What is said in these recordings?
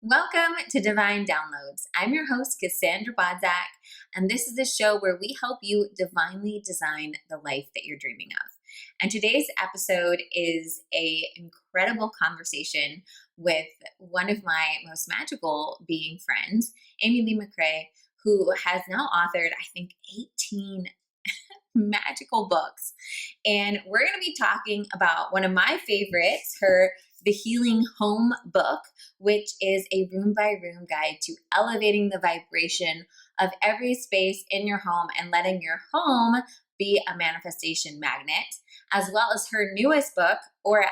Welcome to Divine Downloads. I'm your host, Cassandra, and this is a show where we help you divinely design the life that you're dreaming of. And today's episode is an incredible conversation with one of my most magical being friends, Amy Leigh Mercree, who has now authored, I think, 18 magical books. And we're going to be talking about one of my favorites, The Healing Home book, which is a room by room guide to elevating the vibration of every space in your home and letting your home be a manifestation magnet, as well as her newest book,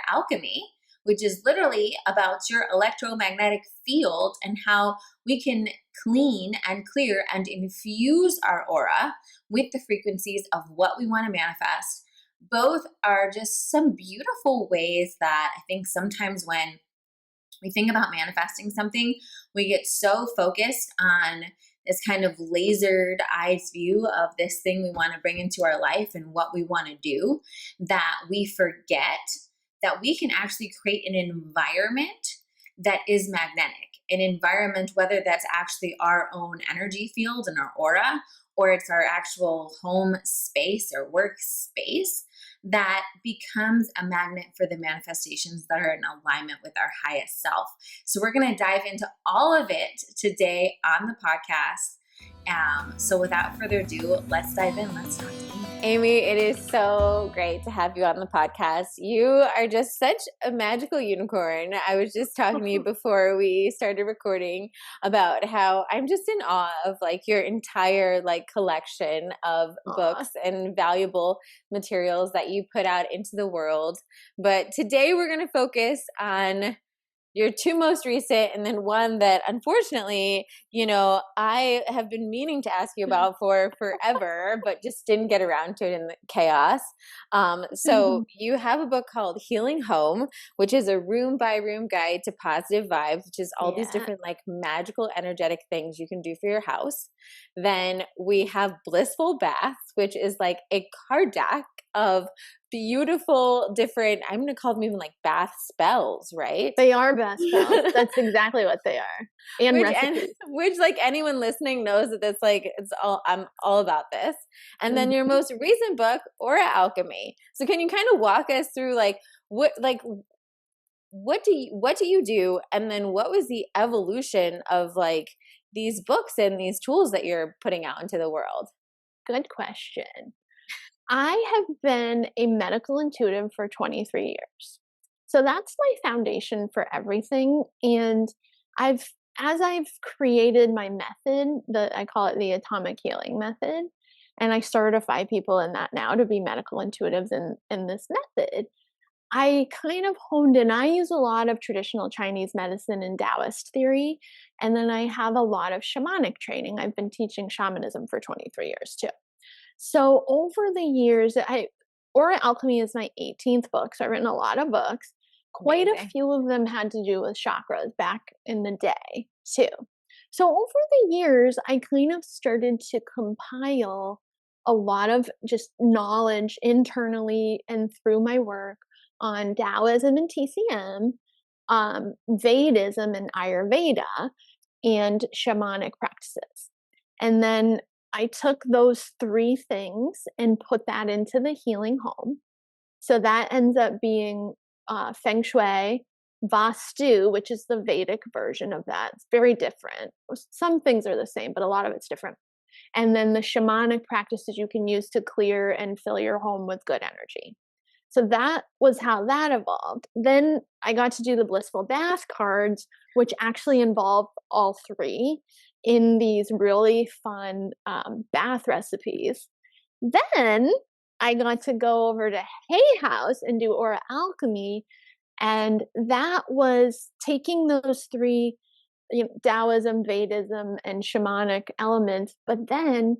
Alchemy, which is literally about your electromagnetic field and how we can clean and clear and infuse our aura with the frequencies of what we want to manifest. Both are just some beautiful ways that I think sometimes when we think about manifesting something, we get so focused on this kind of lasered eyes view of this thing we want to bring into our life and what we want to do that we forget that we can actually create an environment that is magnetic, an environment, whether that's actually our own energy field and our aura, or it's our actual home space or workspace that becomes a magnet for the manifestations that are in alignment with our highest self. So we're going to dive into all of it today on the podcast. So without further ado, let's dive in. Let's talk to Amy. Amy, it is so great to have you on the podcast. You are just such a magical unicorn. I was just talking to you before we started recording about how I'm just in awe of your entire collection of books and valuable materials that you put out into the world. But today we're going to focus on your two most recent, and then one that unfortunately, I have been meaning to ask you about for forever, but just didn't get around to it in the chaos. So you have a book called Healing Home, which is a room by room guide to positive vibes, which is all these different magical energetic things you can do for your house. Then we have Blissful Baths, which is a card deck of beautiful different, I'm going to call them even bath spells, right? They are bath spells. That's exactly what they are. And recipes. Which anyone listening knows that that's I'm all about this. And then your most recent book, Alchemy. So can you kind of walk us through what do you do? And then what was the evolution of these books and these tools that you're putting out into the world? Good question. I have been a medical intuitive for 23 years. So that's my foundation for everything. And as I've created my method, I call it the atomic healing method, and I certify people in that now to be medical intuitives in this method, I kind of honed in. I use a lot of traditional Chinese medicine and Taoist theory, and then I have a lot of shamanic training. I've been teaching shamanism for 23 years too. So over the years, Alchemy is my 18th book, so I've written a lot of books. Quite a few of them had to do with chakras back in the day too. So over the years, I kind of started to compile a lot of just knowledge internally and through my work on Taoism and TCM, Vedism and Ayurveda, and shamanic practices. And then I took those three things and put that into the Healing Home. So that ends up being Feng Shui, Vastu, which is the Vedic version of that. It's very different. Some things are the same, but a lot of it's different. And then the shamanic practices you can use to clear and fill your home with good energy. So that was how that evolved. Then I got to do the Blissful Bath cards, which actually involve all three in these really fun bath recipes. Then I got to go over to Hay House and do Alchemy, and that was taking those three, Taoism, Vedism, and shamanic elements. But then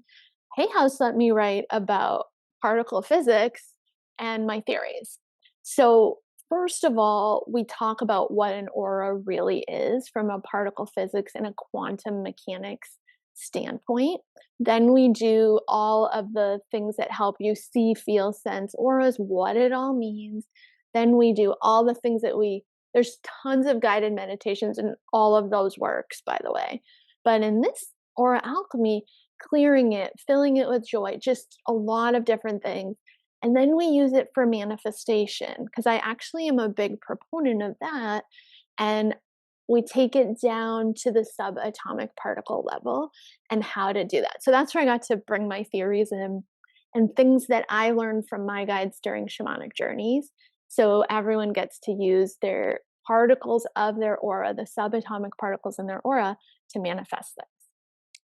Hay House let me write about particle physics and my theories. So first of all, we talk about what an aura really is from a particle physics and a quantum mechanics standpoint. Then we do all of the things that help you see, feel, sense auras, what it all means. Then we do all the things that we There's tons of guided meditations in all of those works, by the way. But in this Aura Alchemy, clearing it, filling it with joy, just a lot of different things. And then we use it for manifestation, because I actually am a big proponent of that. And we take it down to the subatomic particle level and how to do that. So that's where I got to bring my theories in and things that I learned from my guides during shamanic journeys. So everyone gets to use their particles of their aura, the subatomic particles in their aura, to manifest this.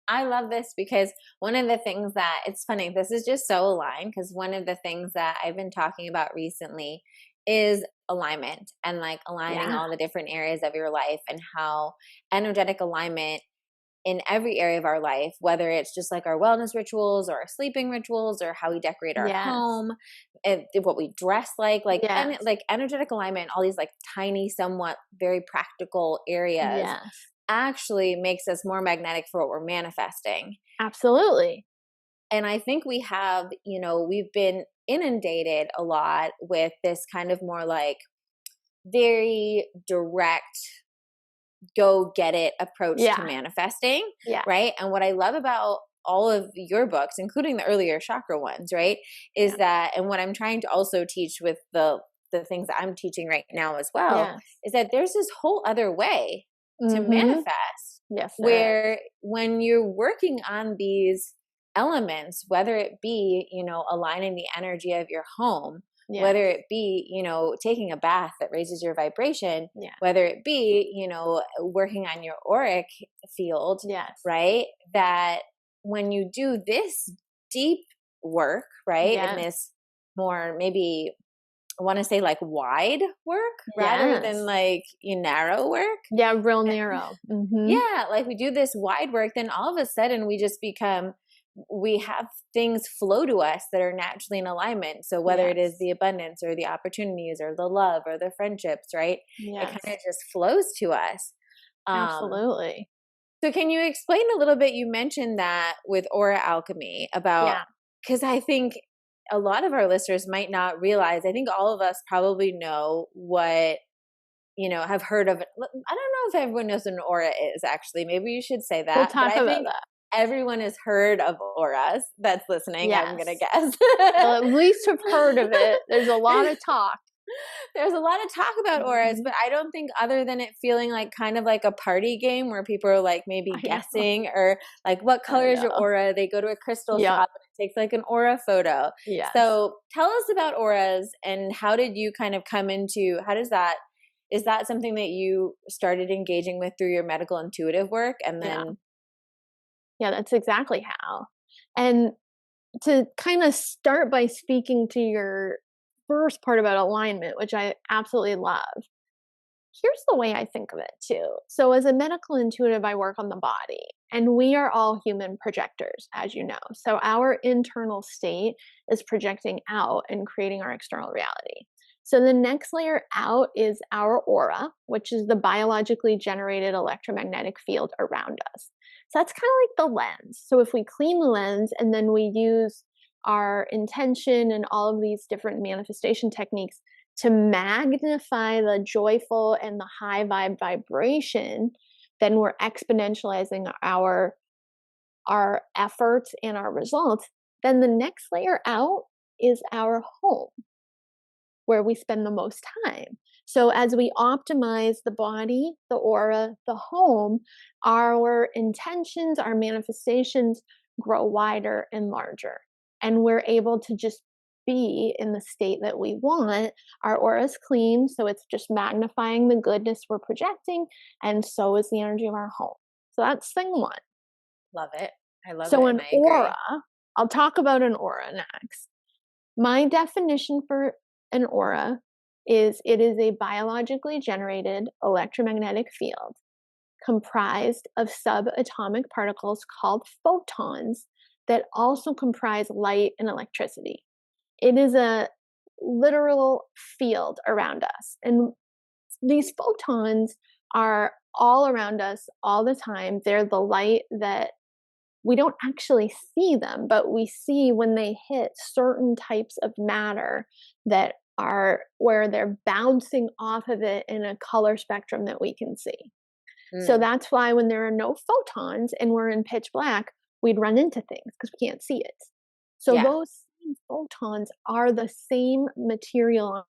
I love this because one of the things that, it's funny, this is just so aligned, because one of the things that I've been talking about recently is alignment, and like aligning all the different areas of your life, and how energetic alignment in every area of our life, whether it's just like our wellness rituals or our sleeping rituals or how we decorate our home, and what we dress like and like energetic alignment, all these like tiny, somewhat very practical areas actually makes us more magnetic for what we're manifesting. Absolutely. And I think we have, we've been inundated a lot with this kind of more like very direct, go get it approach to manifesting. Right. And what I love about all of your books, including the earlier chakra ones, right, is that, and what I'm trying to also teach with the things that I'm teaching right now as well, is that there's this whole other way to manifest, where when you're working on these elements, whether it be, aligning the energy of your home, whether it be, taking a bath that raises your vibration, whether it be, working on your auric field, right, that when you do this deep work, right, and this more maybe, I want to say like wide work rather than like narrow work. Yeah, real narrow. Yeah, like we do this wide work, then all of a sudden we have things flow to us that are naturally in alignment. So whether it is the abundance or the opportunities or the love or the friendships, right? It kind of just flows to us. Absolutely. So can you explain a little bit, you mentioned that with Aura Alchemy about, because I think a lot of our listeners might not realize, I think all of us probably know what, have heard of it. I don't know if everyone knows what an aura is, actually. Maybe you should say that. We'll talk about that. Everyone has heard of auras that's listening, I'm going to guess. Well, at least have heard of it. There's a lot of talk. There's a lot of talk about auras, but I don't think, other than it feeling like kind of like a party game where people are like maybe guessing or like, what color is your aura? They go to a crystal shop and it takes like an aura photo. So tell us about auras, and how did you kind of come into, is that something that you started engaging with through your medical intuitive work? And then yeah, that's exactly how. And to kind of start by speaking to your first part about alignment, which I absolutely love, here's the way I think of it too. So as a medical intuitive, I work on the body, and we are all human projectors, as you know. So our internal state is projecting out and creating our external reality. So the next layer out is our aura, which is the biologically generated electromagnetic field around us. So that's kind of like the lens. So if we clean the lens and then we use our intention and all of these different manifestation techniques to magnify the joyful and the high vibe vibration, then we're exponentializing our efforts and our results. Then the next layer out is our home, where we spend the most time. So as we optimize the body, the aura, the home, our intentions, our manifestations grow wider and larger. And we're able to just be in the state that we want. Our aura is clean, so it's just magnifying the goodness we're projecting, and so is the energy of our home. So that's thing one. Love it. I love it. So an aura, I'll talk about an aura next. My definition for an aura is it is a biologically generated electromagnetic field comprised of subatomic particles called photons that also comprise light and electricity. It is a literal field around us. And these photons are all around us all the time. They're the light that we don't actually see them, but we see when they hit certain types of matter that are where they're bouncing off of it in a color spectrum that we can see. So that's why when there are no photons and we're in pitch black, we'd run into things because we can't see it. So those same photons are the same material.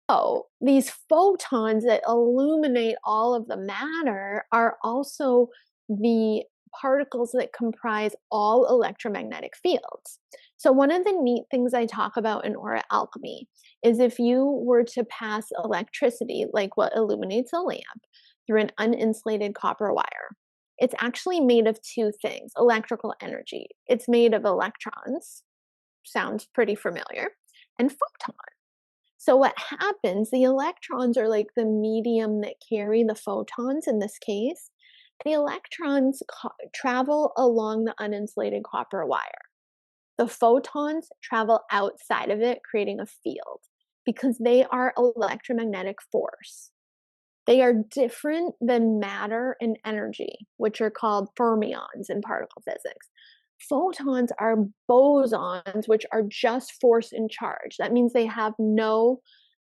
Oh, these photons that illuminate all of the matter are also the particles that comprise all electromagnetic fields. So one of the neat things I talk about in Aura Alchemy is if you were to pass electricity, like what illuminates a lamp, through an uninsulated copper wire, it's actually made of two things: electrical energy. It's made of electrons, sounds pretty familiar, and photons. So what happens, the electrons are like the medium that carry the photons in this case. The electrons travel along the uninsulated copper wire. The photons travel outside of it, creating a field, because they are electromagnetic force. They are different than matter and energy, which are called fermions in particle physics. Photons are bosons, which are just force and charge. That means they have no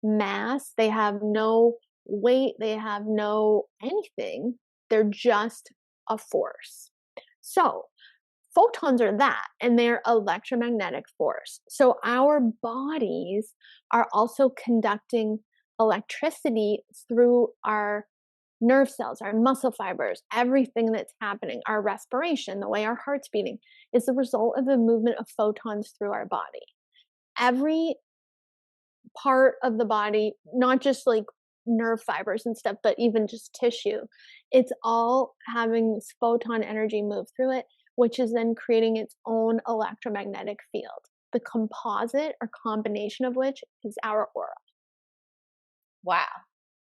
mass, they have no weight, they have no anything. They're just a force. So photons are that, and they're electromagnetic force. So our bodies are also conducting electricity through our nerve cells, our muscle fibers, everything that's happening, our respiration, the way our heart's beating, is the result of the movement of photons through our body. Every part of the body, not just like nerve fibers and stuff, but even just tissue, it's all having this photon energy move through it, which is then creating its own electromagnetic field, the composite or combination of which is our aura. Wow.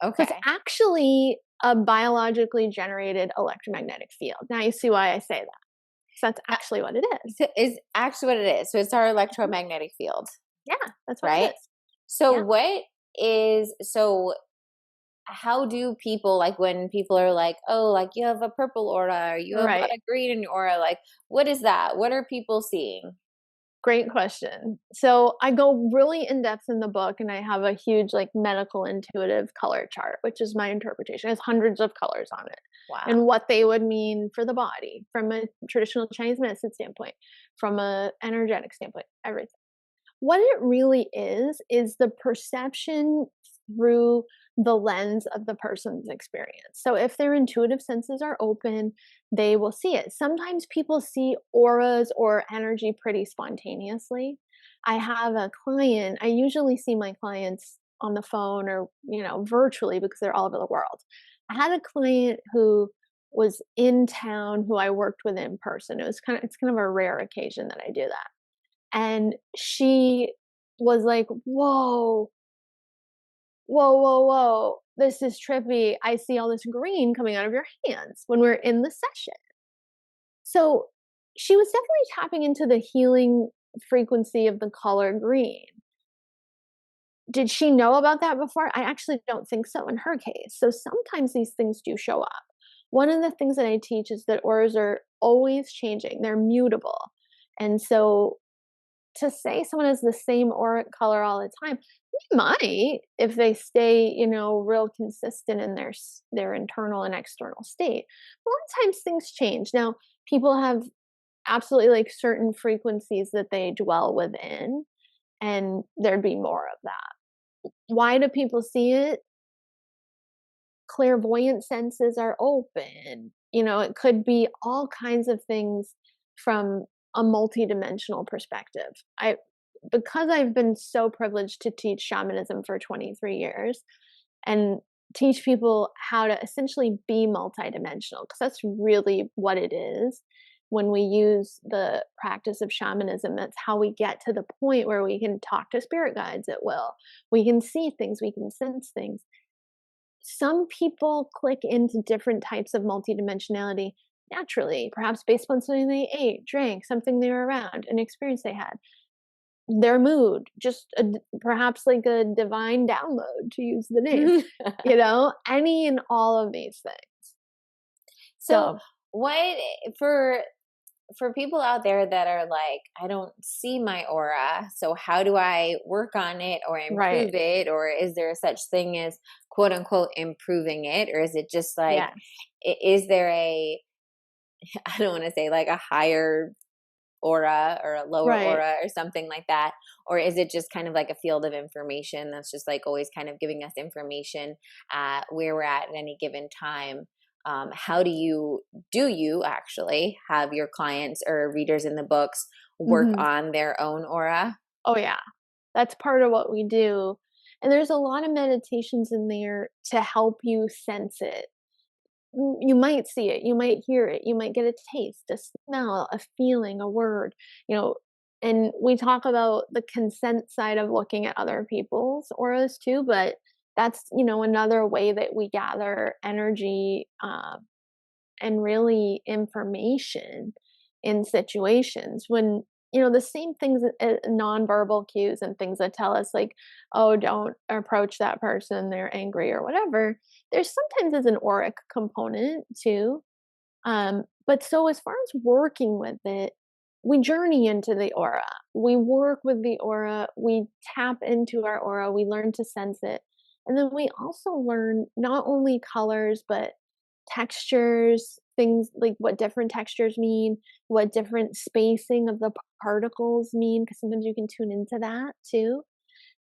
So Okay. it's actually a biologically generated electromagnetic field. Now you see why I say that. So that's actually what it is. Is actually what it is. So it's our electromagnetic field. Yeah, that's what right? it is. So Yeah. how do people, like when people are like, oh, like you have a purple aura or you have Right. a green in your aura, like what is that? What are people seeing? Great question. So I go really in depth in the book, and I have a huge like medical intuitive color chart, which is my interpretation. It has hundreds of colors on it Wow. and what they would mean for the body from a traditional Chinese medicine standpoint, from a energetic standpoint, everything. What it really is the perception through the lens of the person's experience. So if their intuitive senses are open, they will see it. Sometimes people see auras or energy pretty spontaneously. I have a client, I usually see my clients on the phone or, virtually because they're all over the world. I had a client who was in town who I worked with in person. It's kind of a rare occasion that I do that. And she was like, whoa, whoa, whoa, whoa, this is trippy. I see all this green coming out of your hands when we're in the session. So she was definitely tapping into the healing frequency of the color green. Did she know about that before? I actually don't think so in her case. So sometimes these things do show up. One of the things that I teach is that auras are always changing. They're mutable. And so to say someone has the same auric color all the time, they might if they stay, real consistent in their internal and external state. But a lot of times things change. Now, people have absolutely like certain frequencies that they dwell within, and there'd be more of that. Why do people see it? Clairvoyant senses are open. It could be all kinds of things from a multidimensional perspective. Because I've been so privileged to teach shamanism for 23 years and teach people how to essentially be multidimensional, because that's really what it is. When we use the practice of shamanism, that's how we get to the point where we can talk to spirit guides at will. We can see things, we can sense things. Some people click into different types of multidimensionality naturally, perhaps based on something they ate, drank, something they were around, an experience they had, their mood, just perhaps like a divine download, to use the name, any and all of these things. So what for people out there that are like, I don't see my aura, so how do I work on it or Right. improve it? Or is there such thing as quote unquote improving it? Or is it just like, Yes. is there I don't want to say like a higher aura or a lower Right. aura or something like that? Or is it just kind of like a field of information that's just like always kind of giving us information at where we're at any given time? How do you actually have your clients or readers in the books work Mhm. on their own aura? Oh, yeah. That's part of what we do. And there's a lot of meditations in there to help you sense it. You might see it, you might hear it, you might get a taste, a smell, a feeling, a word, you know. And we talk about the consent side of looking at other people's auras too, but that's, another way that we gather energy, and really information in situations when, the same things, nonverbal cues and things that tell us like, oh, don't approach that person, they're angry or whatever. There's sometimes is an auric component too. But so as far as working with it, we journey into the aura, we work with the aura, we tap into our aura, we learn to sense it, and then we also learn not only colors but textures, things like what different textures mean, what different spacing of the particles mean, because sometimes you can tune into that too.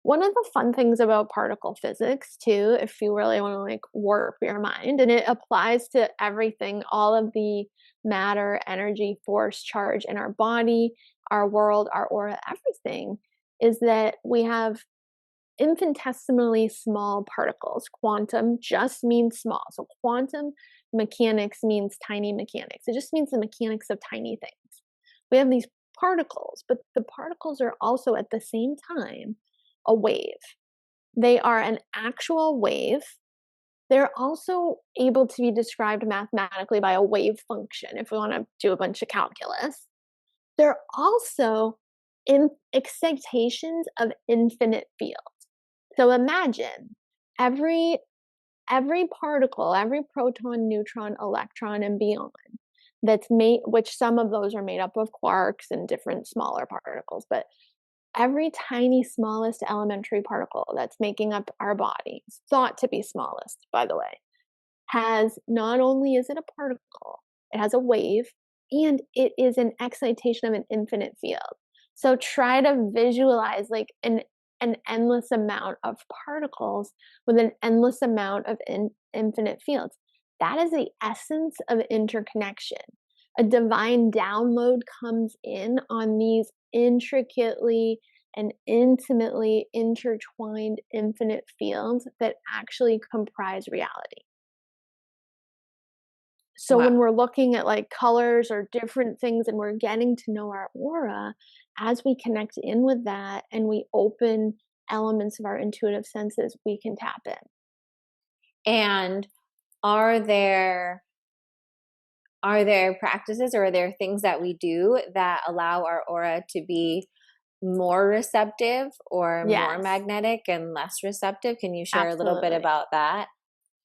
One of the fun things about particle physics too, if you really want to like warp your mind, and it applies to everything, all of the matter, energy, force, charge in our body, our world, our aura, everything, is that we have infinitesimally small particles. Quantum just means small. So quantum mechanics means tiny mechanics. It just means the mechanics of tiny things. We have these particles, but the particles are also at the same time a wave. They are an actual wave. They're also able to be described mathematically by a wave function if we want to do a bunch of calculus. They're also in excitations of infinite fields. So imagine every every particle, every proton, neutron, electron, and beyond that's made, which some of those are made up of quarks and different smaller particles, but every tiny, smallest elementary particle that's making up our bodies, thought to be smallest, by the way, has not only is it a particle, it has a wave, and it is an excitation of an infinite field. So try to visualize like an endless amount of particles with an endless amount of infinite fields. That is the essence of interconnection. A divine download comes in on these intricately and intimately intertwined infinite fields that actually comprise reality. So Wow. when we're looking at like colors or different things and we're getting to know our aura, as we connect in with that and we open elements of our intuitive senses, we can tap in. And are there practices or are there things that we do that allow our aura to be more receptive or more Yes, magnetic and less receptive? Can you share a little bit absolutely. about that?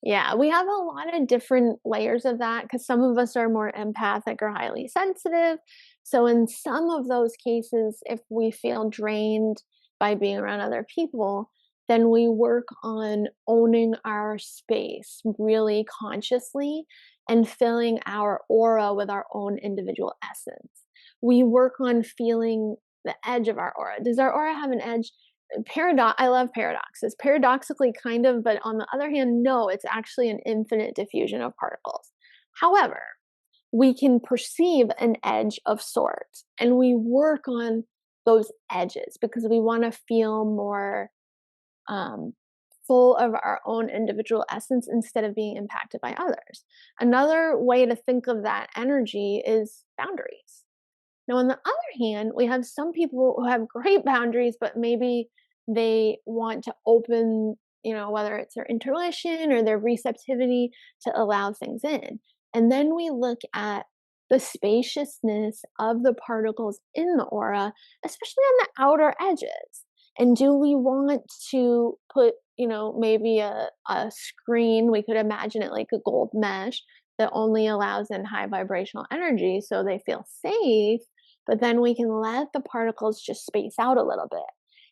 Yeah, we have a lot of different layers of that because some of us are more empathic or highly sensitive. So, in some of those cases, if we feel drained by being around other people, then we work on owning our space really consciously and filling our aura with our own individual essence. We work on feeling the edge of our aura. Does our aura have an edge? I love paradoxes. Paradoxically, kind of, but on the other hand, no, it's actually an infinite diffusion of particles. However, we can perceive an edge of sorts, and we work on those edges because we want to feel more um, full of our own individual essence instead of being impacted by others. Another way to think of that energy is boundaries. Now, on the other hand, we have some people who have great boundaries, but maybe they want to open, whether it's their intuition or their receptivity to allow things in. And then we look at the spaciousness of the particles in the aura, especially on the outer edges. And do we want to put, maybe a screen, we could imagine it like a gold mesh, that only allows in high vibrational energy so they feel safe, but then we can let the particles just space out a little bit.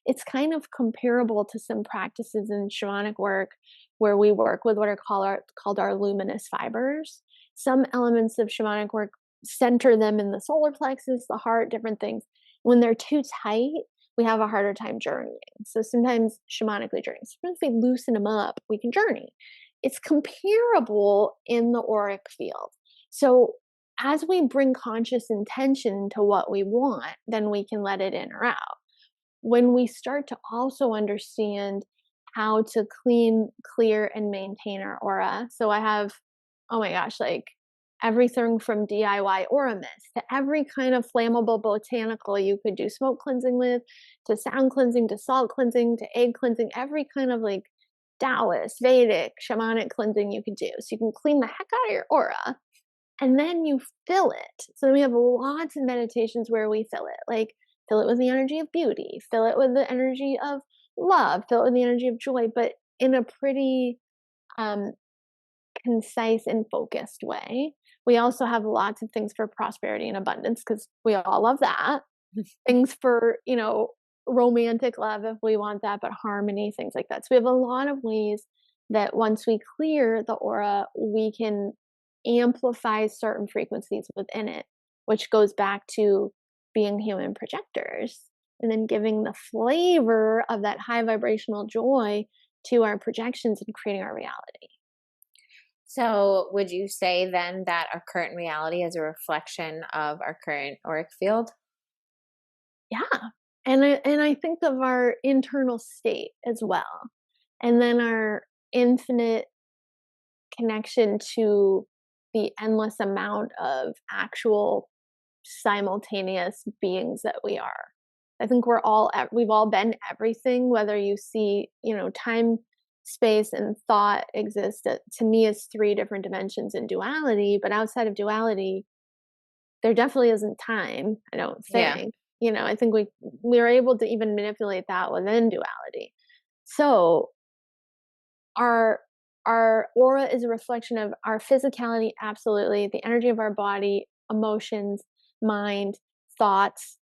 It's kind of comparable to some practices in shamanic work where we work with what are called our luminous fibers. Some elements of shamanic work center them in the solar plexus, the heart, different things. When they're too tight, we have a harder time journeying. So sometimes shamanically journeying. Sometimes if we loosen them up, we can journey. It's comparable in the auric field. So as we bring conscious intention to what we want, then we can let it in or out. When we start to also understand how to clean, clear, and maintain our aura. So I have, oh my gosh, like everything from DIY aura mist to every kind of flammable botanical you could do smoke cleansing with, to sound cleansing, to salt cleansing, to egg cleansing, every kind of like Taoist, Vedic, shamanic cleansing you could do. So you can clean the heck out of your aura and then you fill it. So we have lots of meditations where we fill it, like fill it with the energy of beauty, fill it with the energy of love, fill it with the energy of joy, but in a pretty concise and focused way. We also have lots of things for prosperity and abundance because we all love that. Things for, romantic love if we want that, but harmony, things like that. So we have a lot of ways that once we clear the aura, we can amplify certain frequencies within it, which goes back to being human projectors and then giving the flavor of that high vibrational joy to our projections and creating our reality. So would you say then that our current reality is a reflection of our current auric field? Yeah. And I think of our internal state as well. And then our infinite connection to the endless amount of actual simultaneous beings that we are. I think we've all been everything, whether you see, time, space, and thought exist. To me, is 3 different dimensions in duality, but outside of duality, there definitely isn't time, I don't think. Yeah. I think we are able to even manipulate that within duality. So our aura is a reflection of our physicality, absolutely, the energy of our body, emotions, mind, thoughts,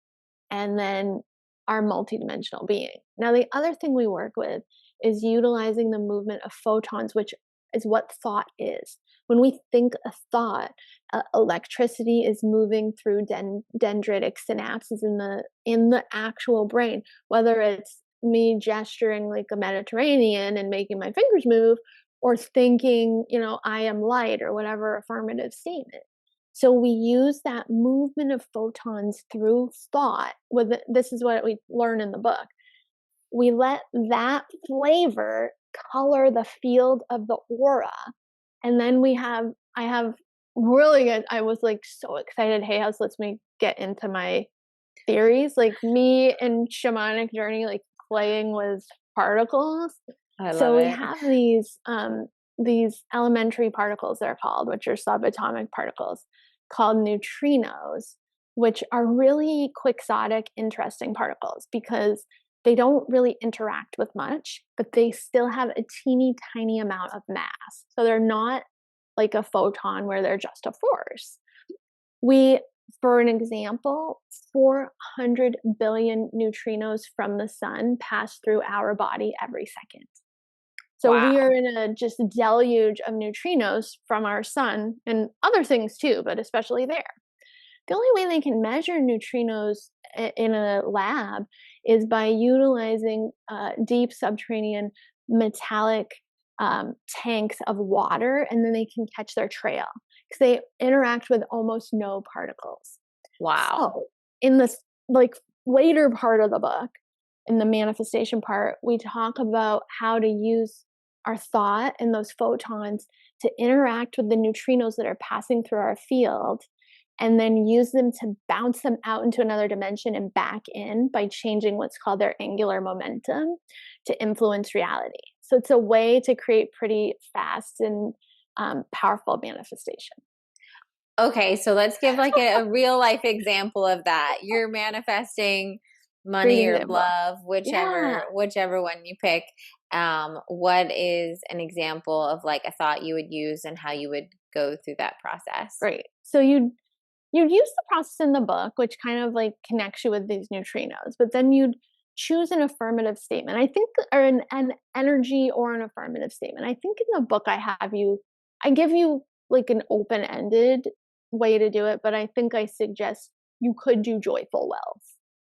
and then our multidimensional being. Now, the other thing we work with is utilizing the movement of photons, which is what thought is. When we think a thought, electricity is moving through dendritic synapses in the actual brain, whether it's me gesturing like a Mediterranean and making my fingers move, or thinking, I am light, or whatever affirmative statement. So we use that movement of photons through thought. This is what we learn in the book. We let that flavor color the field of the aura. And then I have really good, I was like so excited. Hey, House lets me get into my theories, like me and shamanic journey, like playing with particles. I love so we it. have these elementary particles, they're called, which are subatomic particles called neutrinos, which are really quixotic, interesting particles because they don't really interact with much, but they still have a teeny tiny amount of mass. So they're not like a photon where they're just a force. For an example, 400 billion neutrinos from the sun pass through our body every second. So Wow. we are in a just deluge of neutrinos from our sun and other things too, but especially there. The only way they can measure neutrinos in a lab is by utilizing deep subterranean metallic tanks of water, and then they can catch their trail because they interact with almost no particles. Wow. So in this later part of the book, in the manifestation part, we talk about how to use our thought and those photons to interact with the neutrinos that are passing through our field, and then use them to bounce them out into another dimension and back in by changing what's called their angular momentum to influence reality. So it's a way to create pretty fast and powerful manifestation. Okay, so let's give like a real life example of that. You're manifesting money or love, whichever one you pick. What is an example of like a thought you would use and how you would go through that process. Great. So you'd use the process in the book, which kind of like connects you with these neutrinos, but then you'd choose an affirmative statement. I think, or an energy or an affirmative statement. I think in the book I give you like an open-ended way to do it, but I think I suggest you could do joyful wealth.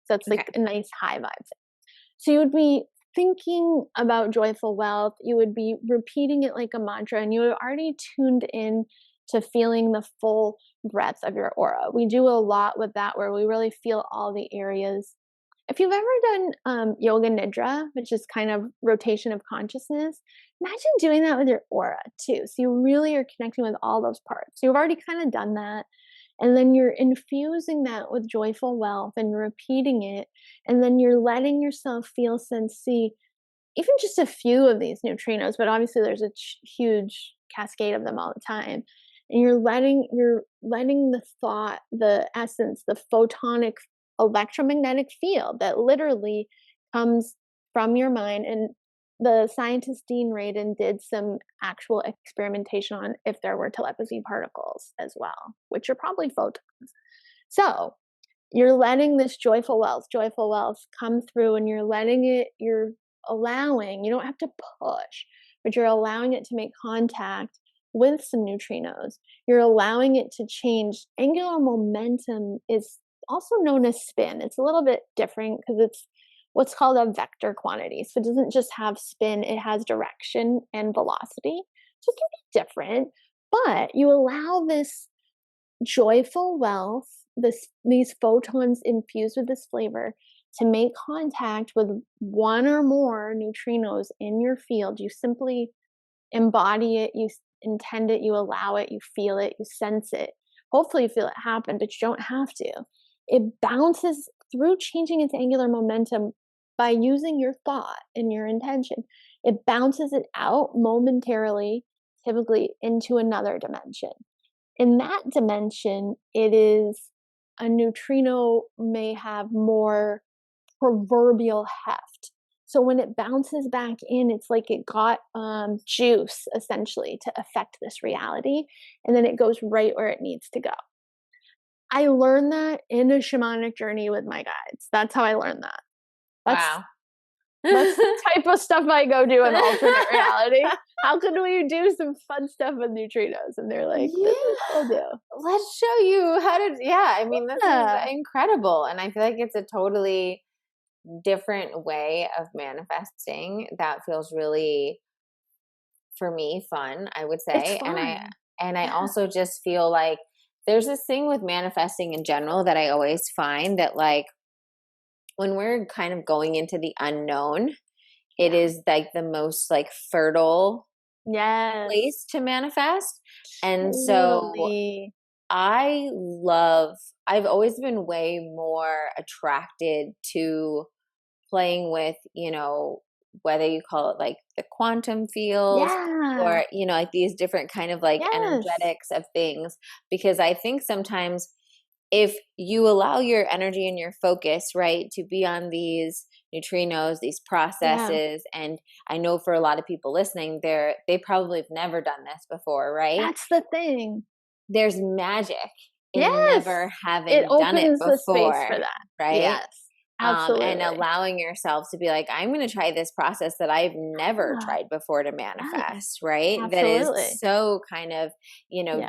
So it's like a nice high vibe thing. So you would be thinking about joyful wealth, you would be repeating it like a mantra, and you would already tuned in to feeling the full breadth of your aura. We do a lot with that where we really feel all the areas. If you've ever done yoga nidra, which is kind of rotation of consciousness, imagine doing that with your aura too. So you really are connecting with all those parts. You've already kind of done that. And then you're infusing that with joyful wealth and you're repeating it. And then you're letting yourself feel, sense, see even just a few of these neutrinos, but obviously there's a huge cascade of them all the time. And you're letting the thought, the essence, the photonic electromagnetic field that literally comes from your mind. And the scientist Dean Radin did some actual experimentation on if there were telepathy particles as well, which are probably photons. So you're letting this joyful wealth come through, and you're allowing, you don't have to push, but you're allowing it to make contact with some neutrinos. You're allowing it to change. Angular momentum is also known as spin. It's a little bit different because it's what's called a vector quantity. So it doesn't just have spin, it has direction and velocity. So it can be different, but you allow this joyful wealth, these photons infused with this flavor, to make contact with one or more neutrinos in your field. You simply embody it, you intend it, you allow it, you feel it, you sense it. Hopefully you feel it happen, but you don't have to. It bounces through changing its angular momentum by using your thought and your intention. It bounces it out momentarily, typically into another dimension. In that dimension, it is a neutrino may have more proverbial heft. So when it bounces back in, it's like it got juice essentially to affect this reality, and then it goes right where it needs to go. I learned that in a shamanic journey with my guides. That's how I learned that. Wow. That's the type of stuff I go do in alternate reality. How can we do some fun stuff with neutrinos? And they're like, this is what we'll do. Let's show you how to, I mean, this is incredible. And I feel like it's a totally different way of manifesting that feels really, for me, fun, I would say. And I also just feel like there's this thing with manifesting in general that I always find that, like, when we're kind of going into the unknown, it is like the most like fertile place to manifest. And so I've always been way more attracted to playing with, whether you call it like the quantum fields or, like these different kind of like energetics of things, because I think sometimes if you allow your energy and your focus, right, to be on these neutrinos, these processes, and I know for a lot of people listening, they probably have never done this before, right? That's the thing. There's magic in never having done it before, the space for that, right? Yes. Absolutely. And allowing yourself to be like, I'm going to try this process that I've never tried before to manifest, right? Absolutely. That is so kind of,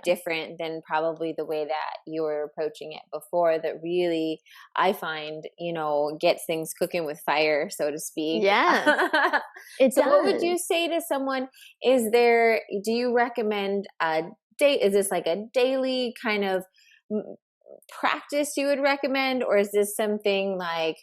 different than probably the way that you were approaching it before, that really, I find, gets things cooking with fire, so to speak. Yeah. So what would you say to someone? Do you recommend is this like a daily kind of practice you would recommend, or is this something like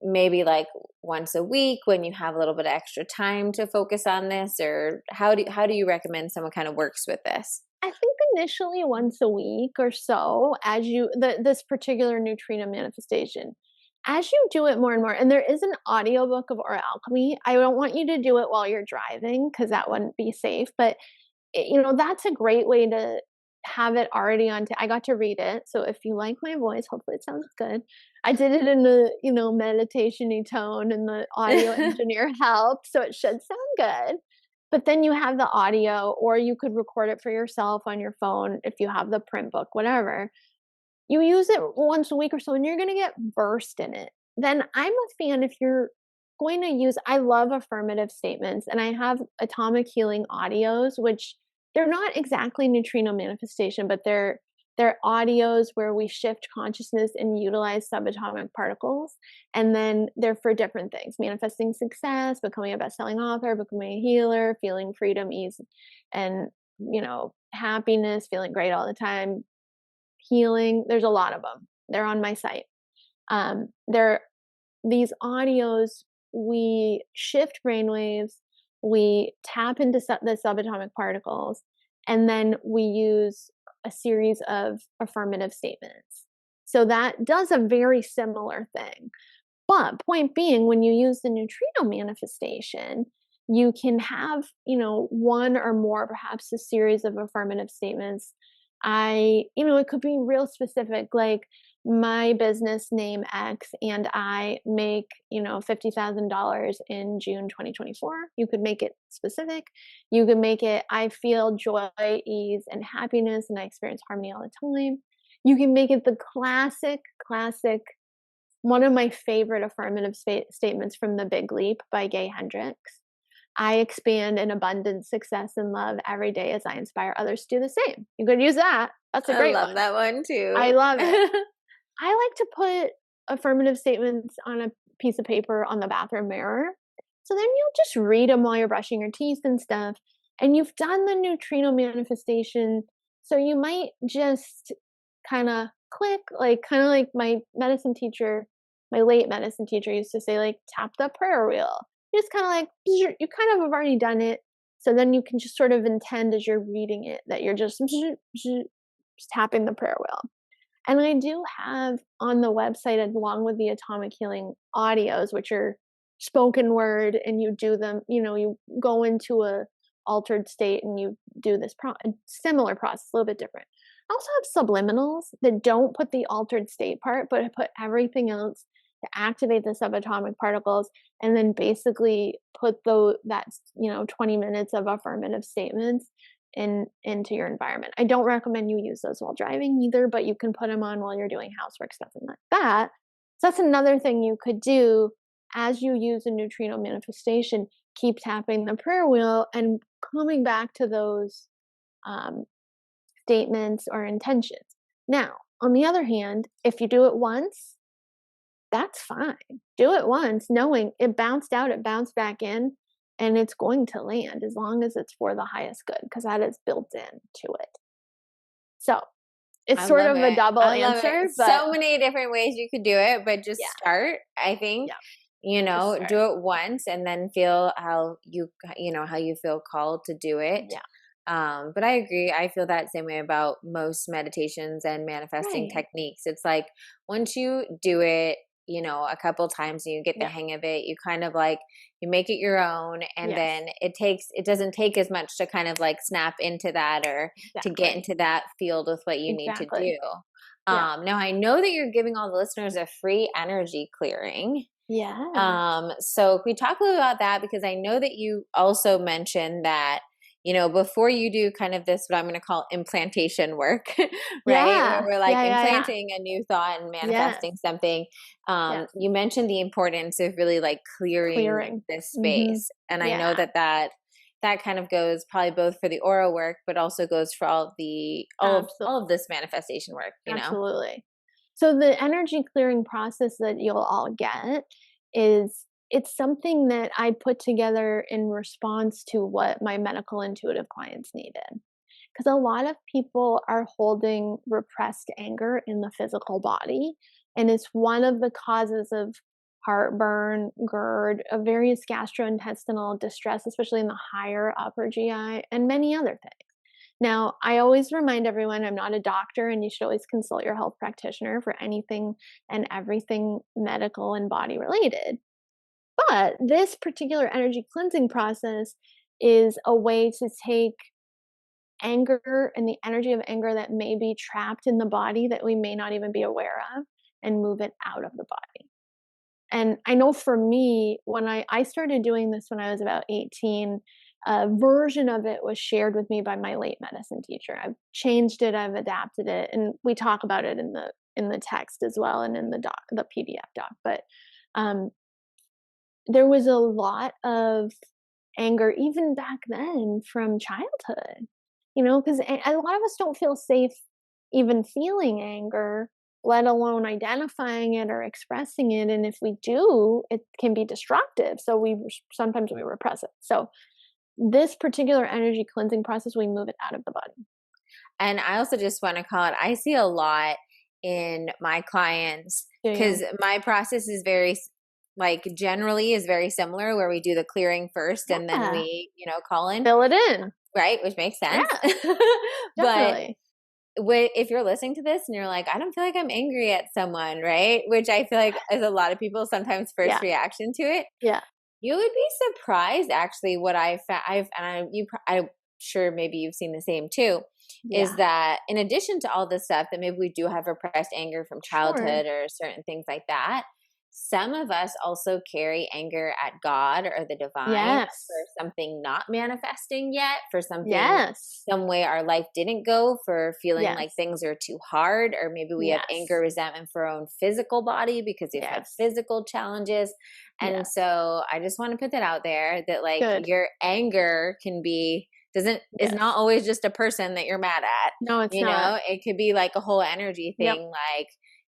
maybe like once a week when you have a little bit of extra time to focus on this, or how do you recommend someone kind of works with this? I think initially once a week or so, as this particular neutrino manifestation, as you do it more and more, and there is an audiobook of Alchemy. I don't want you to do it while you're driving because that wouldn't be safe, but that's a great way to have it already on. I got to read it. So if you like my voice, hopefully it sounds good. I did it in a meditation-y tone, and the audio engineer helped. So it should sound good. But then you have the audio, or you could record it for yourself on your phone if you have the print book, whatever. You use it once a week or so, and you're going to get versed in it. Then I'm a fan if you're going to use, I love affirmative statements, and I have atomic healing audios, which they're not exactly neutrino manifestation, but they're audios where we shift consciousness and utilize subatomic particles. And then they're for different things: manifesting success, becoming a best-selling author, becoming a healer, feeling freedom, ease, and, happiness, feeling great all the time, healing. There's a lot of them. They're on my site. These audios, we shift brainwaves, we tap into the subatomic particles, and then we use a series of affirmative statements. So that does a very similar thing. But point being, when you use the neutrino manifestation, you can have, one or more, perhaps a series of affirmative statements. It could be real specific, like my business name X, and I make, $50,000 in June 2024. You could make it specific. You could make it, I feel joy, ease, and happiness, and I experience harmony all the time. You can make it the classic, one of my favorite affirmative statements from The Big Leap by Gay Hendricks. I expand in abundance, success, and love every day as I inspire others to do the same. You could use that. That's a great one. I love that one too. I love it. I like to put affirmative statements on a piece of paper on the bathroom mirror. So then you'll just read them while you're brushing your teeth and stuff. And you've done the neutrino manifestation. So you might just kind of click, kind of like my medicine teacher, my late medicine teacher used to say, like, tap the prayer wheel. You just kind of like, you kind of have already done it. So then you can just sort of intend as you're reading it that you're just tapping the prayer wheel. And I do have on the website, along with the atomic healing audios, which are spoken word, and you do them, you go into a altered state and you do this similar process, a little bit different. I also have subliminals that don't put the altered state part, but put everything else to activate the subatomic particles, and then basically put that 20 minutes of affirmative statements into your environment. I don't recommend you use those while driving either, but you can put them on while you're doing housework, stuff like that. So that's another thing you could do as you use a neutrino manifestation. Keep tapping the prayer wheel and coming back to those statements or intentions. Now, on the other hand, if you do it once, that's fine. Do it once, knowing it bounced out, it bounced back in, and it's going to land as long as it's for the highest good, because that is built into it. So it's sort of a double answer. But so many different ways you could do it, but just start, I think. Yeah. Do it once and then feel how you feel called to do it. Yeah. But I agree. I feel that same way about most meditations and manifesting techniques. It's like once you do it, a couple times and you get the hang of it, you kind of like, you make it your own, and then it doesn't take as much to kind of like snap into that or to get into that field with what you need to do. Now I know that you're giving all the listeners a free energy clearing. Yeah. So if we talk a little about that, because I know that you also mentioned that, before you do kind of this, what I'm going to call implantation work, right? Where we're like implanting a new thought and manifesting something. You mentioned the importance of really like clearing this space. And I know that kind of goes probably both for the aura work, but also goes for all of this manifestation work, Absolutely. So the energy clearing process that you'll all get it's something that I put together in response to what my medical intuitive clients needed. Because a lot of people are holding repressed anger in the physical body, and it's one of the causes of heartburn, GERD, of various gastrointestinal distress, especially in the higher upper GI, and many other things. Now, I always remind everyone I'm not a doctor, and you should always consult your health practitioner for anything and everything medical and body related. But this particular energy cleansing process is a way to take anger and the energy of anger that may be trapped in the body that we may not even be aware of, and move it out of the body. And I know for me, when I started doing this when I was about 18, a version of it was shared with me by my late medicine teacher. I've changed it, I've adapted it, and we talk about it in the text as well, and in the PDF doc. But there was a lot of anger even back then from childhood, because a lot of us don't feel safe even feeling anger, let alone identifying it or expressing it. And if we do, it can be destructive. So sometimes we repress it. So this particular energy cleansing process, we move it out of the body. And I also just want to call it, I see a lot in my clients, because my process is generally is very similar, where we do the clearing first and then we, call in. Fill it in. Right, which makes sense. Yeah, But if you're listening to this and you're like, I don't feel like I'm angry at someone, right? Which I feel like is a lot of people's sometimes first reaction to it. Yeah. You would be surprised, actually, what I've found. I'm sure maybe you've seen the same too, is that in addition to all this stuff that maybe we do have repressed anger from childhood or certain things like that, some of us also carry anger at God or the divine for something not manifesting yet, for something, some way our life didn't go, for feeling like things are too hard, or maybe we have anger, resentment for our own physical body because we've had physical challenges. And so I just want to put that out there, that your anger is not always just a person that you're mad at. No, it's not. It could be like a whole energy thing,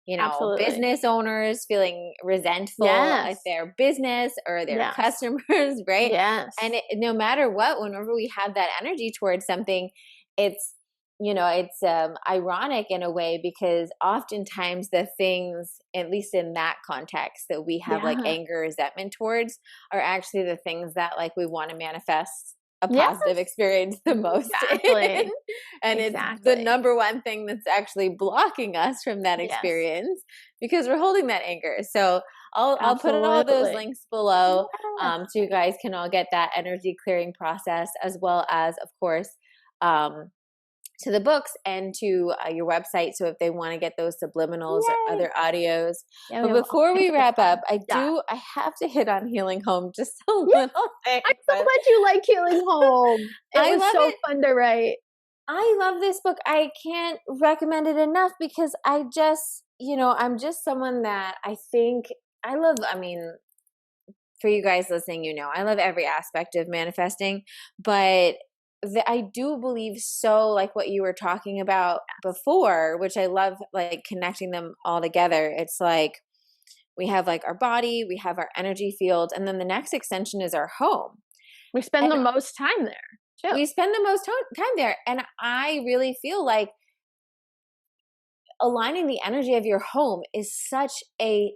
Absolutely. Business owners feeling resentful at their business or their customers, right? Yes. And no matter what, whenever we have that energy towards something, it's ironic in a way, because oftentimes the things, at least in that context, that we have like anger, resentment towards, are actually the things that we want to manifest a positive experience the most. Exactly. And it's the number one thing that's actually blocking us from that experience, because we're holding that anger. So I'll put all those links below, so you guys can all get that energy clearing process, as well as, of course, to the books and to your website. So if they want to get those subliminals or other audios. But before we wrap up, I have to hit on Healing Home just a little bit. I'm so glad you like Healing Home. It was so fun to write. I love this book. I can't recommend it enough, because I just, I'm just someone that I think for you guys listening, I love every aspect of manifesting, but I do believe so, like what you were talking about before, which I love, connecting them all together. It's like we have our body, we have our energy field, and then the next extension is our home. We spend the most time there too. We spend the most time there. And I really feel like aligning the energy of your home is such a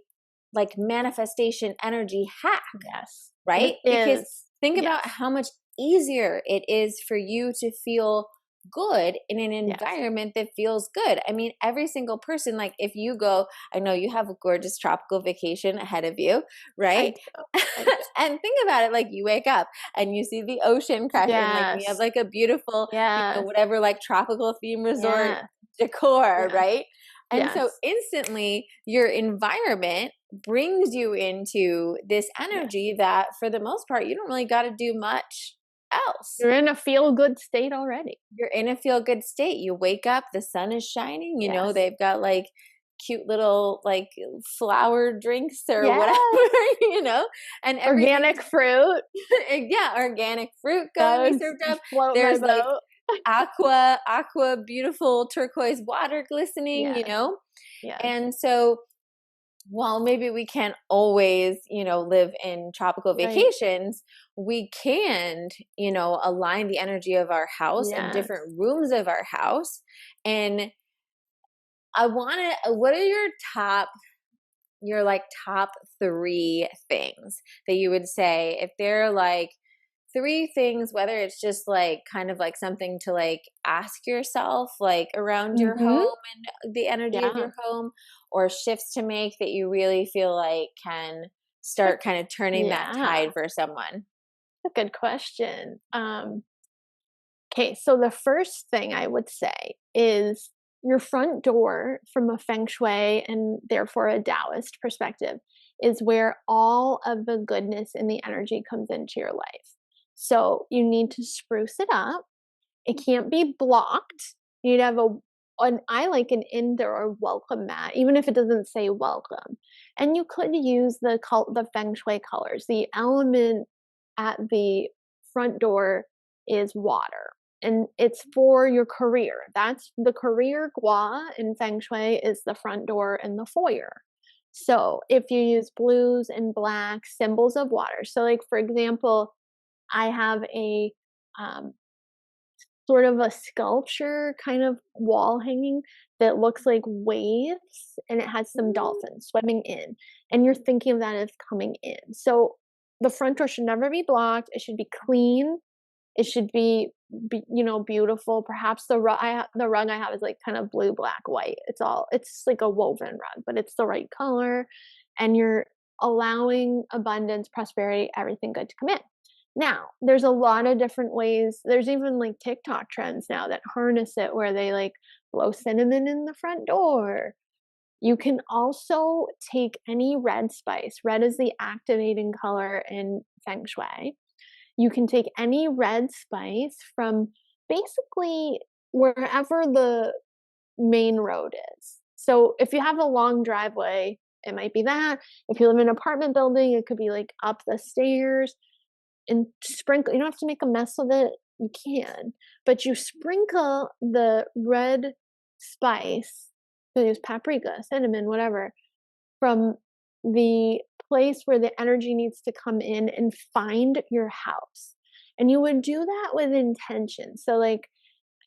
manifestation energy hack. Yes. Right? Because think about how much easier it is for you to feel good in an environment that feels good. I mean, every single person, if you go, I know you have a gorgeous tropical vacation ahead of you, right? And think about it, you wake up and you see the ocean crash, and you have a beautiful, whatever, tropical theme resort decor, right? And so instantly your environment brings you into this energy that, for the most part, you don't really got to do much else. You're in a feel-good state already. You're in a feel-good state. You wake up, the sun is shining, they've got cute little flower drinks or whatever, and organic fruit. Organic fruit going to be served up. There's aqua, beautiful turquoise water glistening, And so while maybe we can't always, live in tropical vacations, we can, align the energy of our house and different rooms of our house. And what are your top 3 things that you would say, if they're 3 things, whether it's just something to ask yourself around your home and the energy of your home, or shifts to make that you really feel can start kind of turning that tide for someone? A good question. Okay, so the first thing I would say is your front door, from a feng shui and therefore a Taoist perspective, is where all of the goodness and the energy comes into your life. So you need to spruce it up. It can't be blocked. You need to have I like an indoor welcome mat, even if it doesn't say welcome. And you could use the feng shui colors. The element at the front door is water, and it's for your career. That's the career gua in feng shui is the front door and the foyer. So if you use blues and blacks, symbols of water. So like, for example, I have a sort of a sculpture kind of wall hanging that looks like waves, and it has some dolphins swimming in, and you're thinking of that as coming in. So the front door should never be blocked. It should be clean. It should be beautiful. Perhaps the rug I have is like kind of blue, black, white. It's like a woven rug, but it's the right color, and you're allowing abundance, prosperity, everything good to come in. Now, there's a lot of different ways. There's even like TikTok trends now that harness it, where they like blow cinnamon in the front door. You can also take any red spice. Red is the activating color in feng shui. You can take any red spice from basically wherever the main road is. So if you have a long driveway, it might be that. If you live in an apartment building, it could be like up the stairs. And sprinkle. You don't have to make a mess of it. You can, but you sprinkle the red spice. So use paprika, cinnamon, whatever, from the place where the energy needs to come in and find your house. And you would do that with intention. So like,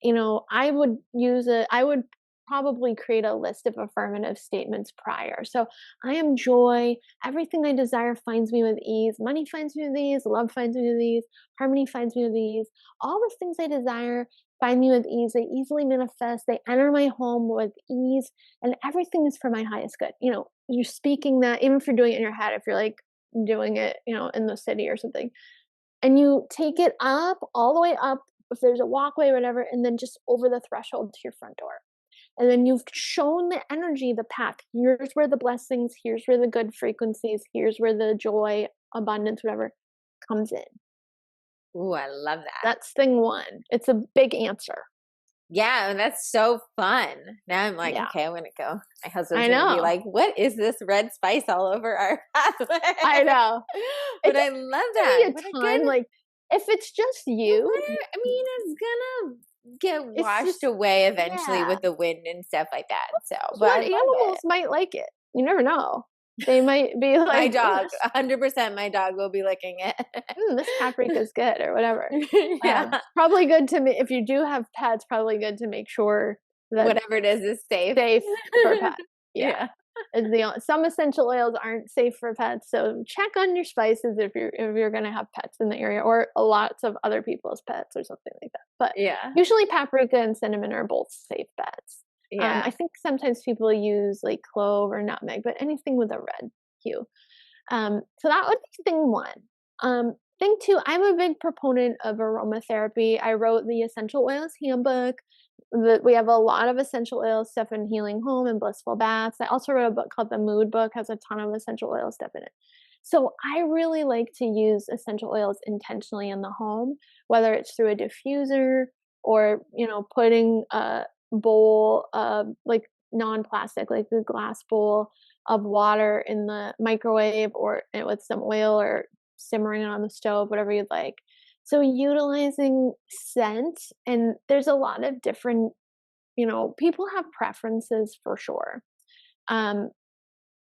I would probably create a list of affirmative statements prior. So I am joy. Everything I desire finds me with ease. Money finds me with ease. Love finds me with ease. Harmony finds me with ease. All the things I desire find me with ease. They easily manifest. They enter my home with ease, and everything is for my highest good. You're speaking that, even if you're doing it in your head, if you're like doing it, in the city or something, and you take it up all the way up, if there's a walkway or whatever, and then just over the threshold to your front door. And then you've shown the energy, the path. Here's where the blessings, here's where the good frequencies, here's where the joy, abundance, whatever comes in. Ooh, I love that. That's thing one. It's a big answer. Yeah, and that's so fun. Now I'm like, okay, I'm gonna go. My husband's gonna be like, "What is this red spice all over our pathway?" I know, but I love that. What a ton, like if it's just you, it's gonna get washed away eventually with the wind and stuff like that. So, but animals might like it. You never know. They might be like, my dog, 100%. My dog will be licking it. This paprika is good, or whatever. Yeah, probably good to me if you do have pets. Probably good to make sure that whatever it is safe for pets. Yeah. Some essential oils aren't safe for pets, so check on your spices if you're going to have pets in the area, or lots of other people's pets or something like that. But usually paprika and cinnamon are both safe bets. I think sometimes people use like clove or nutmeg, but anything with a red hue. So that would be thing one. Thing two, I'm a big proponent of aromatherapy. I wrote the Essential Oils Handbook. We have a lot of essential oil stuff in Healing Home and Blissful Baths. I also wrote a book called The Mood Book, has a ton of essential oil stuff in it. So I really like to use essential oils intentionally in the home, whether it's through a diffuser or, putting a bowl of like non-plastic, like the glass bowl of water in the microwave, or with some oil, or simmering it on the stove, whatever you'd like. So utilizing scent, and there's a lot of different, people have preferences for sure.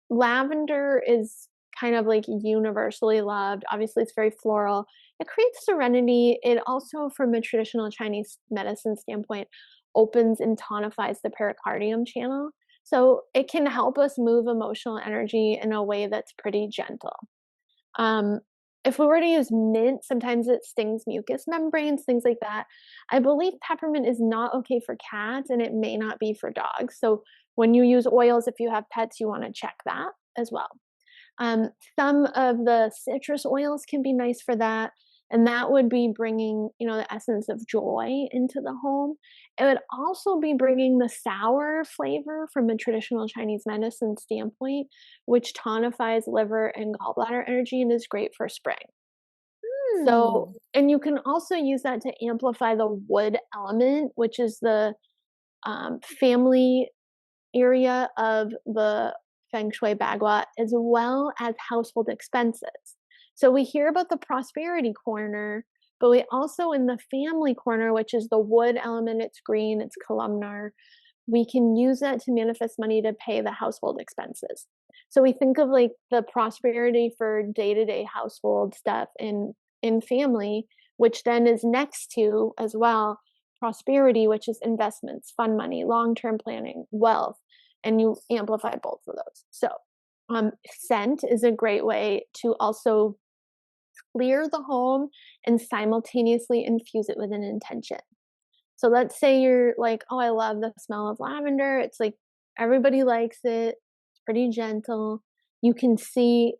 Lavender is kind of like universally loved. Obviously, it's very floral. It creates serenity. It also, from a traditional Chinese medicine standpoint, opens and tonifies the pericardium channel. So it can help us move emotional energy in a way that's pretty gentle. If we were to use mint, sometimes it stings mucous membranes, things like that. I believe peppermint is not okay for cats, and it may not be for dogs. So when you use oils, if you have pets, you want to check that as well. Some of the citrus oils can be nice for that. And that would be bringing, the essence of joy into the home. It would also be bringing the sour flavor from a traditional Chinese medicine standpoint, which tonifies liver and gallbladder energy and is great for spring. So, and you can also use that to amplify the wood element, which is the family area of the Feng Shui Bagua, as well as household expenses. So we hear about the prosperity corner, but we also, in the family corner, which is the wood element, it's green, it's columnar, we can use that to manifest money to pay the household expenses. So we think of like the prosperity for day-to-day household stuff in family, which then is next to as well prosperity, which is investments, fund money, long-term planning, wealth, and you amplify both of those. So scent is a great way to also clear the home and simultaneously infuse it with an intention. So let's say you're like, oh, I love the smell of lavender. It's like everybody likes it. It's pretty gentle. You can see,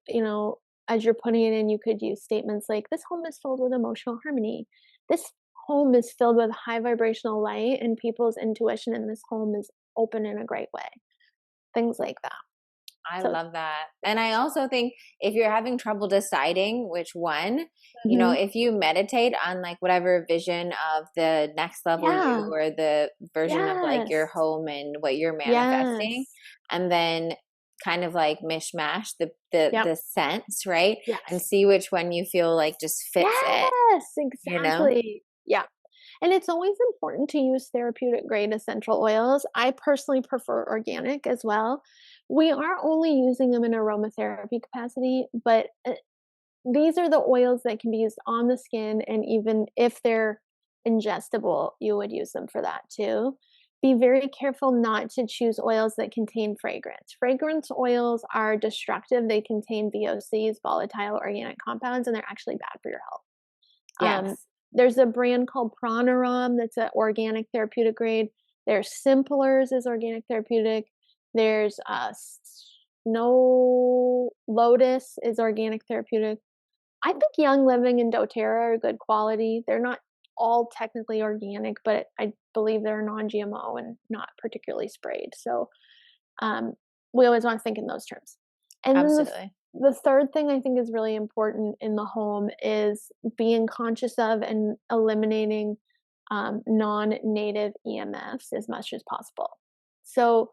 as you're putting it in, you could use statements like, this home is filled with emotional harmony. This home is filled with high vibrational light, and people's intuition in this home is open in a great way. Things like that. I love that. And I also think if you're having trouble deciding which one, if you meditate on like whatever vision of the next level you, or the version of like your home and what you're manifesting, and then kind of like mishmash the scents, right? And see which one you feel like just fits it. Yes, exactly. Yeah. And it's always important to use therapeutic grade essential oils. I personally prefer organic as well. We are only using them in aromatherapy capacity, but these are the oils that can be used on the skin, and even if they're ingestible, you would use them for that too. Be very careful not to choose oils that contain fragrance. Fragrance oils are destructive. They contain VOCs, volatile organic compounds, and they're actually bad for your health. Yes. There's a brand called Pranaram that's an organic therapeutic grade. There's Simplers is organic therapeutic. There's Snow Lotus is organic therapeutic. I think Young Living and doTERRA are good quality. They're not all technically organic, but I believe they're non-GMO and not particularly sprayed. So we always want to think in those terms. And absolutely. The third thing I think is really important in the home is being conscious of and eliminating non-native EMFs as much as possible. So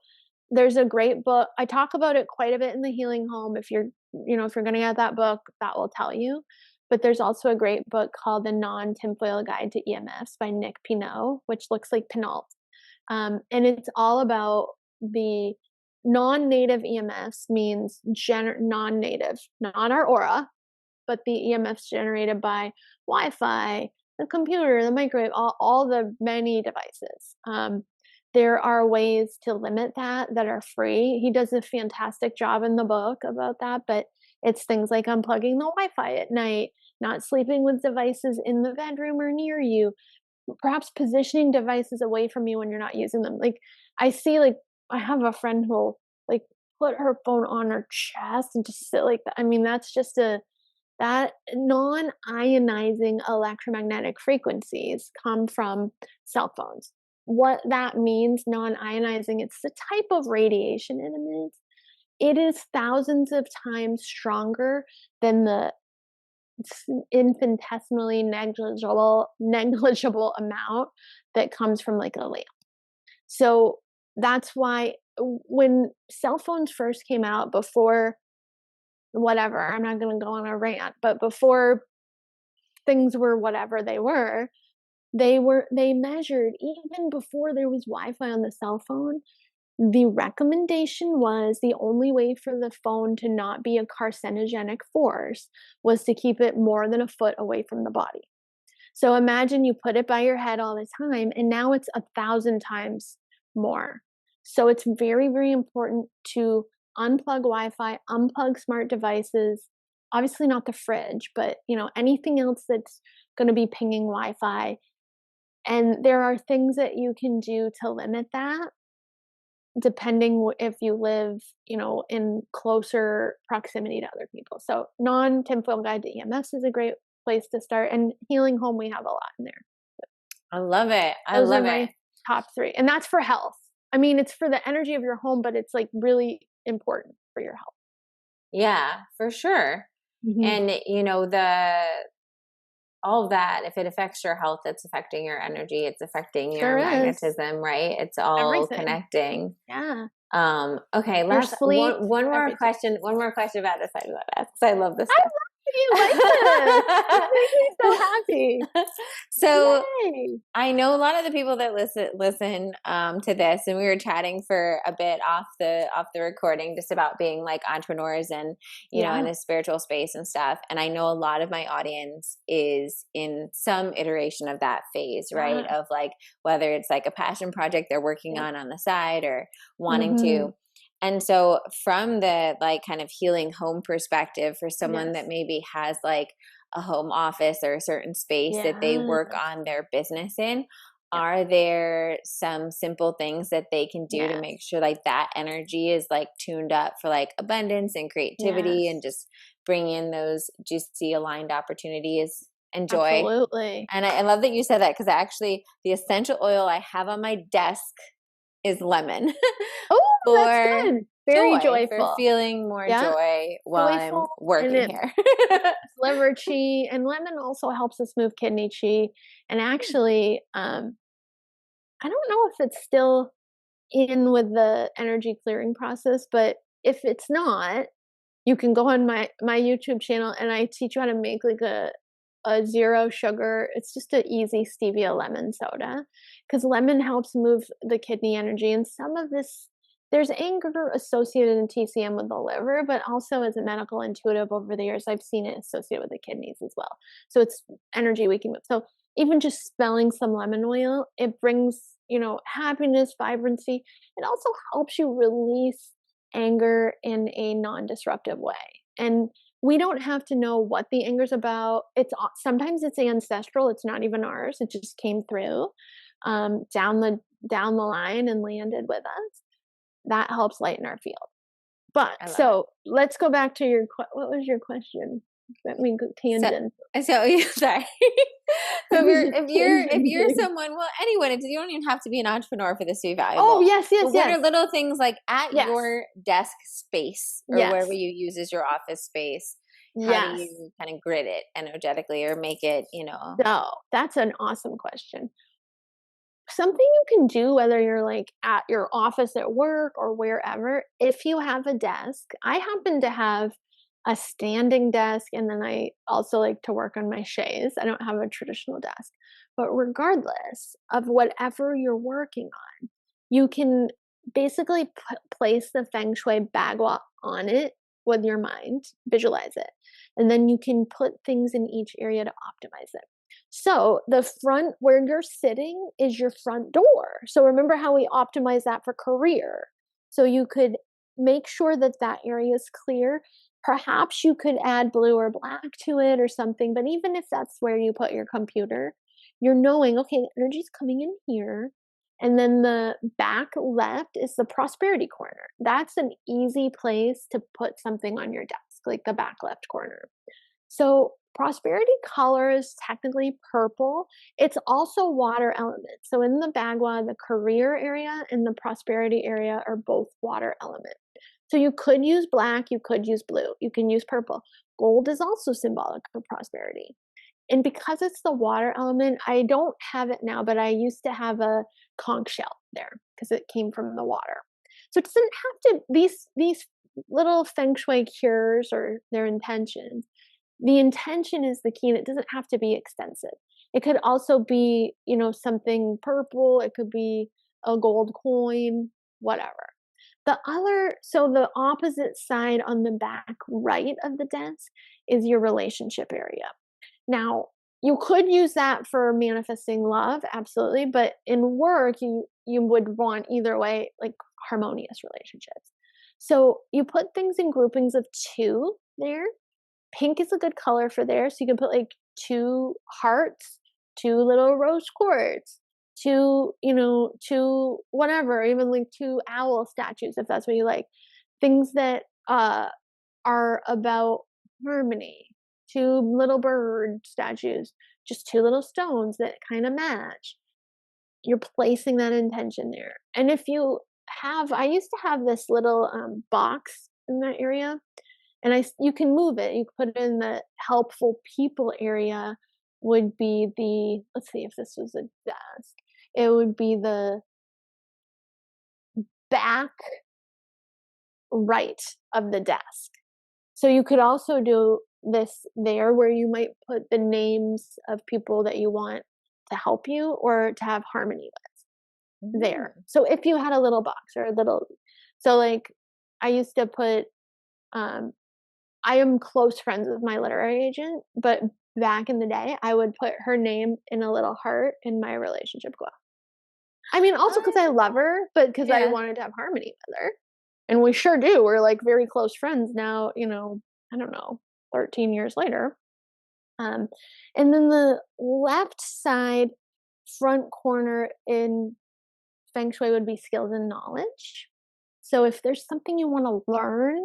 there's a great book. I talk about it quite a bit in the Healing Home. If you're going to get that book, that will tell you. But there's also a great book called The Non-Tinfoil Guide to EMFs by Nick Pineau, which looks like Pinault. And it's all about the non-native EMFs means non-native, not our aura, but the EMFs generated by Wi-Fi, the computer, the microwave, all the many devices. There are ways to limit that are free. He does a fantastic job in the book about that, but it's things like unplugging the Wi-Fi at night, not sleeping with devices in the bedroom or near you, perhaps positioning devices away from you when you're not using them. Like I see, like I have a friend who'll like put her phone on her chest and just sit like that. I mean, that's just that non-ionizing electromagnetic frequencies come from cell phones. What that means, non-ionizing, it's the type of radiation it emits. It is thousands of times stronger than the infinitesimally negligible amount that comes from like a lamp. So that's why when cell phones first came out, before whatever, I'm not going to go on a rant, but before things were whatever they measured, even before there was Wi-Fi on the cell phone, the recommendation was the only way for the phone to not be a carcinogenic force was to keep it more than a foot away from the body. So imagine you put it by your head all the time, and now it's 1,000 times more. So it's very, very important to unplug Wi-Fi, unplug smart devices, obviously not the fridge, but anything else that's going to be pinging Wi-Fi. And there are things that you can do to limit that, depending if you live, in closer proximity to other people. So non-tinfoil guide to EMFs is a great place to start. And Healing Home, we have a lot in there. I love it. Those are my top 3. And that's for health. I mean, it's for the energy of your home, but it's like really important for your health. Yeah, for sure. Mm-hmm. And all of that, if it affects your health, it's affecting your energy, it's affecting Sure your is. magnetism, right? It's all Everything. connecting. Yeah. Okay, Your last sleep, one more everything. question. One more question about this. I love that because I love this I stuff. love you like this. It makes me so happy. So Yay. I know a lot of the people that listen to this, and we were chatting for a bit off the recording, just about being like entrepreneurs and you know in a spiritual space and stuff. And I know a lot of my audience is in some iteration of that phase, right? Of like whether it's like a passion project they're working on the side or wanting to. And so from the like kind of healing home perspective for someone that maybe has like a home office or a certain space that they work on their business in, are there some simple things that they can do to make sure like that energy is like tuned up for like abundance and creativity and just bring in those juicy aligned opportunities and joy? Absolutely. And I love that you said that, because actually the essential oil I have on my desk is lemon. Oh, for that's good. Very joy, joyful. for feeling more joy while I'm working here. Liver chi, and lemon also helps us move kidney chi. And actually, I don't know if it's still in with the energy clearing process, but if it's not, you can go on my YouTube channel and I teach you how to make like a zero sugar. It's just an easy stevia lemon soda, because lemon helps move the kidney energy. And some of this, there's anger associated in TCM with the liver, but also as a medical intuitive over the years, I've seen it associated with the kidneys as well. So it's energy we can move. So even just smelling some lemon oil, it brings, happiness, vibrancy. It also helps you release anger in a non-disruptive way. And we don't have to know what the anger's about. Sometimes it's ancestral. It's not even ours. It just came through down the line and landed with us. That helps lighten our field. But so let's go back to what was your question? Let me go tangent. So sorry. So if you're someone, well, anyone, you don't even have to be an entrepreneur for this to be valuable. Oh, yes. What are little things like at your desk space or wherever you use as your office space? How do you kind of grid it energetically or make it, No, that's an awesome question. Something you can do, whether you're like at your office at work or wherever, if you have a desk. I happen to have a standing desk, and then I also like to work on my chaise. I don't have a traditional desk. But regardless of whatever you're working on, you can basically place the feng shui bagua on it with your mind, visualize it, and then you can put things in each area to optimize it. So the front where you're sitting is your front door. So remember how we optimize that for career. So you could make sure that that area is clear. Perhaps you could add blue or black to it or something. But even if that's where you put your computer, you're knowing, okay, the energy's coming in here. And then the back left is the prosperity corner. That's an easy place to put something on your desk, like the back left corner. So prosperity color is technically purple. It's also water element. So in the bagua, the career area and the prosperity area are both water element. So you could use black, you could use blue, you can use purple. Gold is also symbolic for prosperity. And because it's the water element, I don't have it now, but I used to have a conch shell there because it came from the water. So it doesn't have to, these little feng shui cures or their intentions. The intention is the key, and it doesn't have to be expensive. It could also be, something purple. It could be a gold coin, whatever. So the opposite side on the back right of the desk is your relationship area. Now, you could use that for manifesting love, absolutely, but in work, you would want either way, like harmonious relationships. So you put things in groupings of 2 there. Pink is a good color for there, so you can put like 2 hearts, 2 little rose quartz, 2 whatever, even like 2 owl statues if that's what you like. Things that are about harmony. 2 little bird statues, just 2 little stones that kind of match. You're placing that intention there. And if you I used to have this little box in that area, and you can move it. You can put it in the helpful people area would be the, let's see if this was a desk. It would be the back right of the desk. So you could also do this there where you might put the names of people that you want to help you or to have harmony with there. So if you had a little box or a little, so like I used to put, I am close friends with my literary agent, but back in the day, I would put her name in a little heart in my relationship glow. I mean, also because I love her, but because I wanted to have harmony with her. And we sure do. We're like very close friends now, you know, I don't know, 13 years later. And then the left side front corner in Feng Shui would be skills and knowledge. So if there's something you want to learn,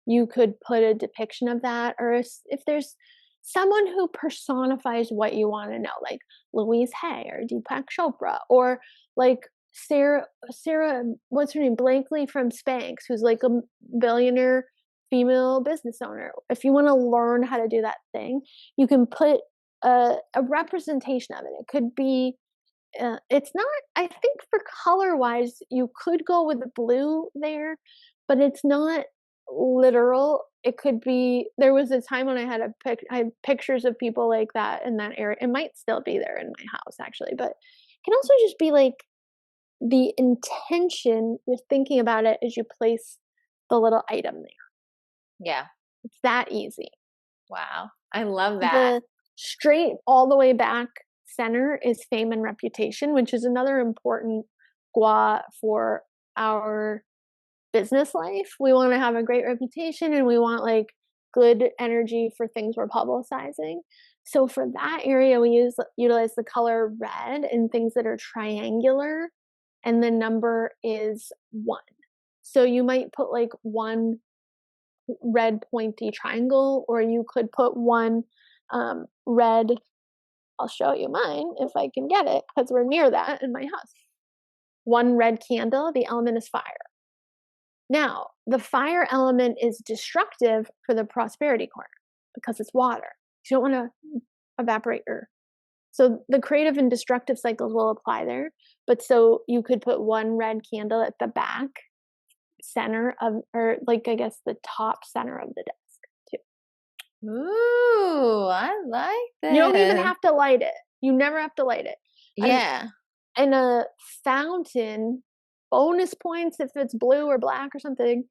you could put a depiction of that. Or if there's someone who personifies what you want to know, like Louise Hay or Deepak Chopra, or like Sarah, what's her name? Blakely from Spanx, who's like a billionaire female business owner. If you want to learn how to do that thing, you can put a representation of it. It could be, it's not, I think for color wise, you could go with the blue there, but it's not literal. It could be, there was a time when I had I had pictures of people like that in that area. It might still be there in my house actually, but it can also just be like the intention you're thinking about it as you place the little item there. Yeah. It's that easy. Wow. I love that. The straight all the way back center is fame and reputation, which is another important gua for our business life. We want to have a great reputation and we want like good energy for things we're publicizing. So for that area, we utilize the color red in things that are triangular, and the number is 1. So you might put like 1 red pointy triangle, or you could put 1 red, I'll show you mine if I can get it because we're near that in my house. 1 red candle, the element is fire. Now, the fire element is destructive for the prosperity corner because it's water. You don't want to evaporate your. So the creative and destructive cycles will apply there. But so you could put 1 red candle at the back center of, or like I guess the top center of the desk too. Ooh, I like that. You don't even have to light it. You never have to light it. Yeah. And a fountain, bonus points if it's blue or black or something,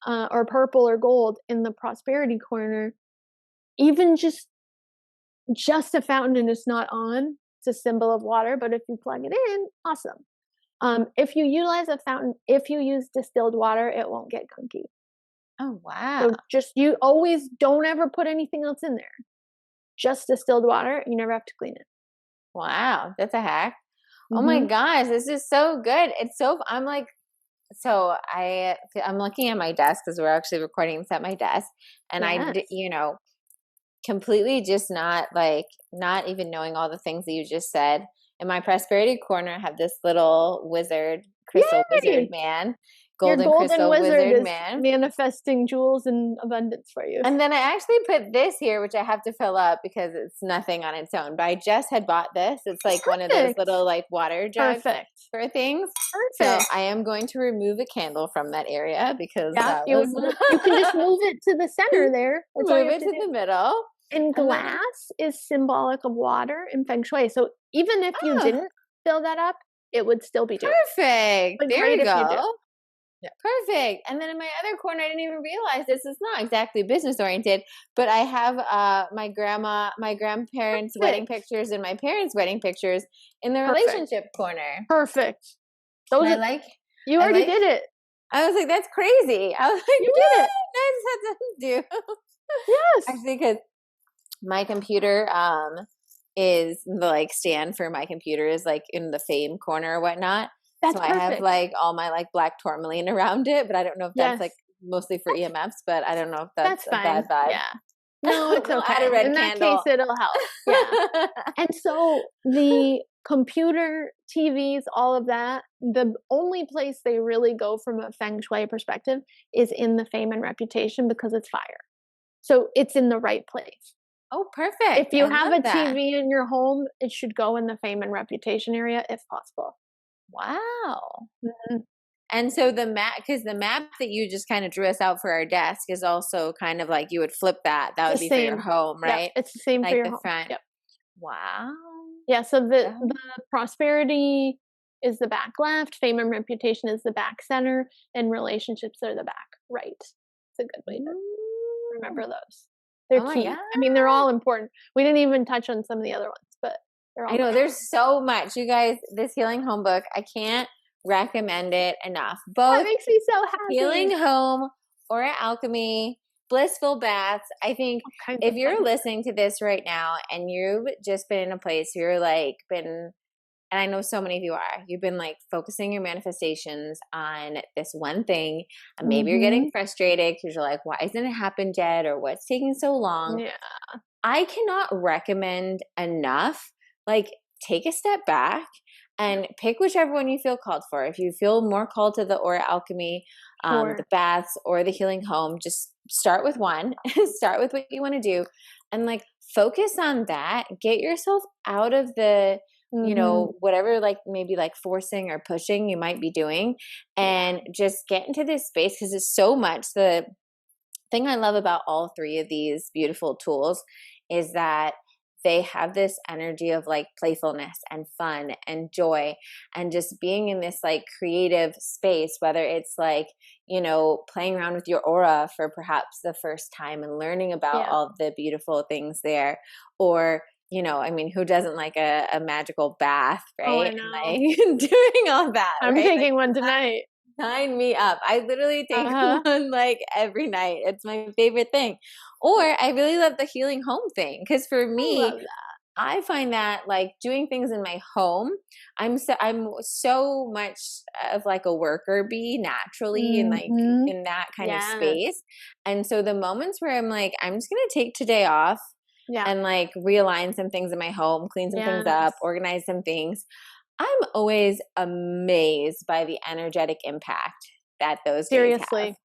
or purple or gold in the prosperity corner. Even just a fountain and it's not on, it's a symbol of water, but if you plug it in, awesome. If you utilize a fountain, if you use distilled water, it won't get gunky. Oh, wow. So you always don't ever put anything else in there. Just distilled water. You never have to clean it. Wow. That's a hack. Mm-hmm. Oh my gosh. This is so good. I'm like, so I'm looking at my desk because we're actually recording this at my desk, and yes. I, completely just not even knowing all the things that you just said. In my prosperity corner, I have this little crystal wizard man, golden crystal wizard man, manifesting jewels and abundance for you. And then I actually put this here, which I have to fill up because it's nothing on its own. But I just had bought this. It's like one of those little like water jugs for things. Perfect. So I am going to remove a candle from that area because you can just move it to the center there. Move it to the middle. And glass is symbolic of water in Feng Shui. So even if you didn't fill that up, it would still be doing perfect. But there you go. Yeah. Perfect. And then in my other corner, I didn't even realize this is not exactly business oriented, but I have my grandparents' wedding pictures and my parents' wedding pictures in the relationship corner. Perfect. You already did it. I was like, that's crazy. I was like, you did it. I just had to do. Yes. Actually, because my computer is the like stand for my computer is like in the fame corner or whatnot. That's perfect. I have like all my like black tourmaline around it, but I don't know if that's like mostly for EMFs, but I don't know if that's a bad vibe. Yeah. No, it's okay. Add a red in candle. that case, it'll help. Yeah. And so the computer, TVs, all of that, the only place they really go from a Feng Shui perspective is in the fame and reputation because it's fire. So it's in the right place. Oh, perfect. If you I have love a that. TV in your home, it should go in the fame and reputation area if possible. Wow. Mhm. And so the map, because the map that you just kind of drew us out for our desk is also kind of like you would flip that. That would The be for your same. home, Yep, right? it's the same for Like your the home. front. Yep. Wow. Yeah, so the Oh. prosperity is the back left, fame and reputation is the back center, and relationships are the back right. It's a good way to remember those. They're Oh my key. God. I mean, they're all important. We didn't even touch on some of the other ones, but they're all I know great. there's so much. You guys, this Healing Home book, I can't recommend it enough. That Both makes me so happy. Healing Home or Alchemy, Blissful Baths. I think All kinds if of you're fun. listening to this right now and you've just been in a place where you're like and I know so many of you are, you've been like focusing your manifestations on this one thing, and maybe you're getting frustrated because you're like, why hasn't it happened yet? Or what's taking so long? Yeah. I cannot recommend enough. Like, take a step back and pick whichever one you feel called for. If you feel more called to the Aura Alchemy, Sure. the baths, or the Healing Home, just start with one. Start with what you want to do, and like focus on that. Get yourself out of the whatever, like maybe like forcing or pushing you might be doing, and just get into this space because it's so much. The thing I love about all three of these beautiful tools is that they have this energy of like playfulness and fun and joy and just being in this like creative space, whether it's like, playing around with your aura for perhaps the first time and learning about all the beautiful things there, or I mean, who doesn't like a magical bath, right? Oh, I And know. like doing all that. I'm right? taking Like, one tonight. sign me up. I literally take one like every night. It's my favorite thing. Or I really love the Healing Home thing because for I me, love that. I find that like doing things in my home, I'm so much of like a worker bee naturally and like in that kind of space. And so the moments where I'm like, I'm just gonna take today off and like realign some things in my home, clean some things up, organize some things. I'm always amazed by the energetic impact that those days have. Seriously.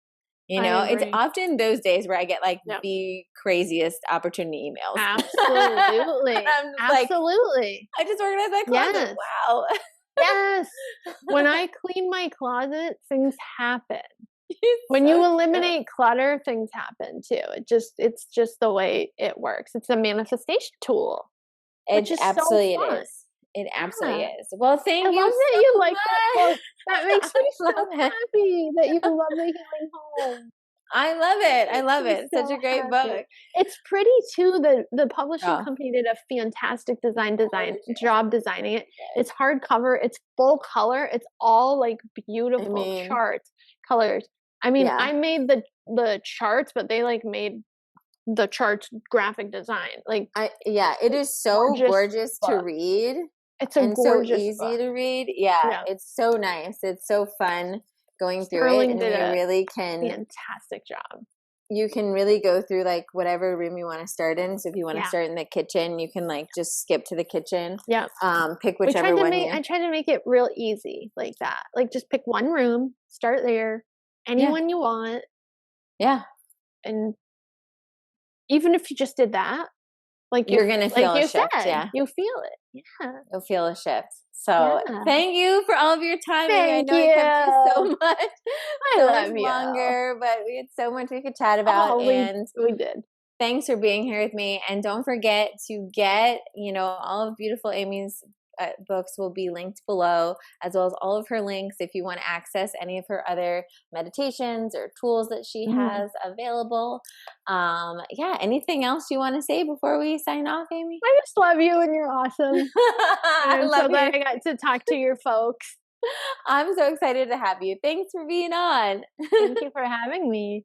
It's often those days where I get like the craziest opportunity emails. Absolutely. I'm just Absolutely. I just organized my closet. Wow. Yes. When I clean my closet, things happen. When so you eliminate clutter, things happen too. It's just the way it works. It's a manifestation tool. Which is absolutely so fun. it is. It absolutely is. Well, thank you love that so you like much. that book. That makes me so love it. happy that you love the Healing Home. I love it. I love Makes it. me Such so a great happy. book. It's pretty too. The publishing Oh. company did a fantastic job designing it. It's hardcover. It's full color. It's all like beautiful charts, colors. I mean, I made the charts, but they like made the charts graphic design. Like, it is so gorgeous to read. It's a gorgeous so easy to read. Yeah, it's so nice. It's so fun going through it, and you really can fantastic job. You can really go through like whatever room you want to start in. So if you want to start in the kitchen, you can like just skip to the kitchen. Yeah. Pick whichever one. I tried to make it real easy like that. Like just pick one room, start there, anyone you want. Yeah. And even if you just did that, like you're gonna feel a shift. You feel it. Yeah. You'll feel a shift. So thank you for all of your time. I know I kept you so much. I love you. Longer, but we had so much we could chat about. And we did. Thanks for being here with me. And don't forget to get, all of beautiful Amy's books will be linked below, as well as all of her links if you want to access any of her other meditations or tools that she has available. Anything else you want to say before we sign off, Amy? I just love you and you're awesome. I'm so glad I got to talk to your folks. I'm so excited to have you. Thanks for being on. Thank you for having me.